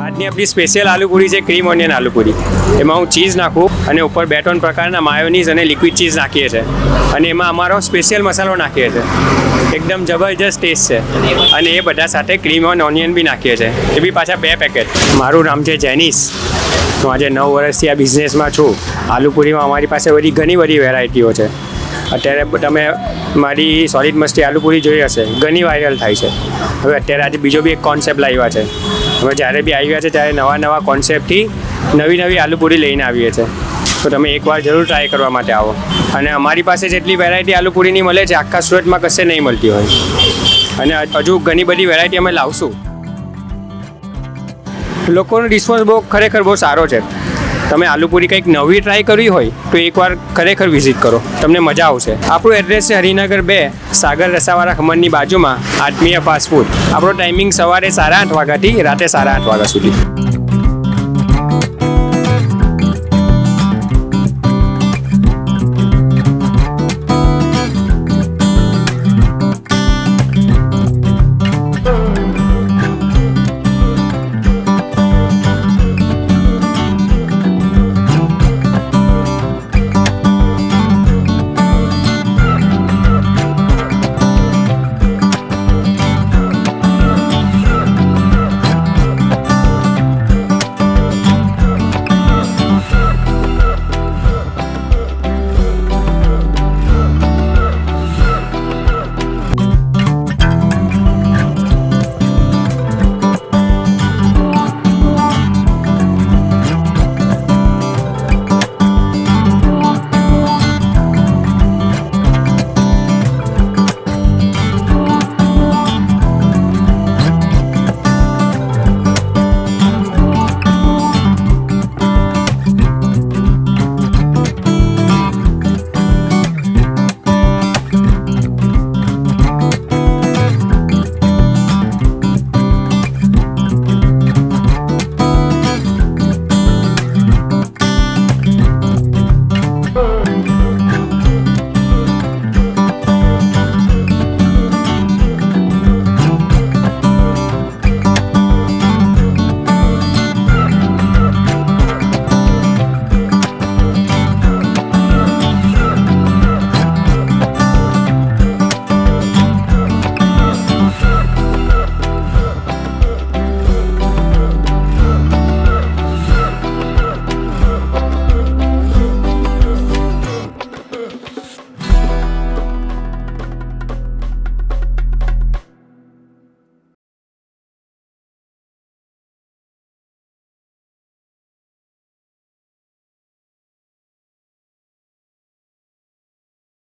આજની આપણી સ્પેશિયલ આલુપૂરી છે ક્રીમ ઓનિયન આલુપૂરી. એમાં હું ચીઝ નાખું અને ઉપર 2-3 પ્રકારના માયોનીઝ અને લિક્વિડ ચીઝ નાખીએ છીએ અને એમાં અમારો સ્પેશિયલ મસાલો નાખીએ છીએ. એકદમ જબરજસ્ત ટેસ્ટ છે અને એ બધા સાથે ક્રીમ ઓન ઓનિયન બી નાખીએ છીએ, એ બી પાછા 2 પેકેટ. મારું નામ છે જેનિસ. હું આજે 9 વર્ષથી આ બિઝનેસમાં છું. આલુપૂરીમાં અમારી પાસે ઘણી બધી વેરાયટીઓ છે. અત્યારે તમે મારી સોલિડ મસ્તી આલુપૂરી જોઈ હશે, ઘણી વાયરલ થાય છે. હવે અત્યારે આજે બીજો બી એક કોન્સેપ્ટ લાવ્યા છે. હવે જ્યારે બી આવ્યા છે ત્યારે નવા કોન્સેપ્ટથી નવી આલુપૂરી લઈને આવીએ છીએ. તો તમે એકવાર જરૂર ટ્રાય કરવા માટે આવો. અને અમારી પાસે જેટલી વેરાયટી આલુપૂરીની મળે છે આખા સુરતમાં કશે નહીં મળતી હોય. અને હજુ ઘણી બધી વેરાયટી અમે લાવશું. લોકોનો રિસ્પોન્સ ખરેખર બહુ સારો છે. તમે આલુપૂરી કંઈક નવી ટ્રાય કરવી હોય તો એકવાર ખરેખર વિઝિટ કરો, તમને મજા આવશે. આપણું એડ્રેસ છે હરિનગર 2, સાગર રસાવાળા ખમણની બાજુમાં આત્મીય ફાસ્ટ ફૂડ. આપણો ટાઈમિંગ સવારે 8:30 વાગ્યાથી રાતે 8:30 વાગ્યા સુધી.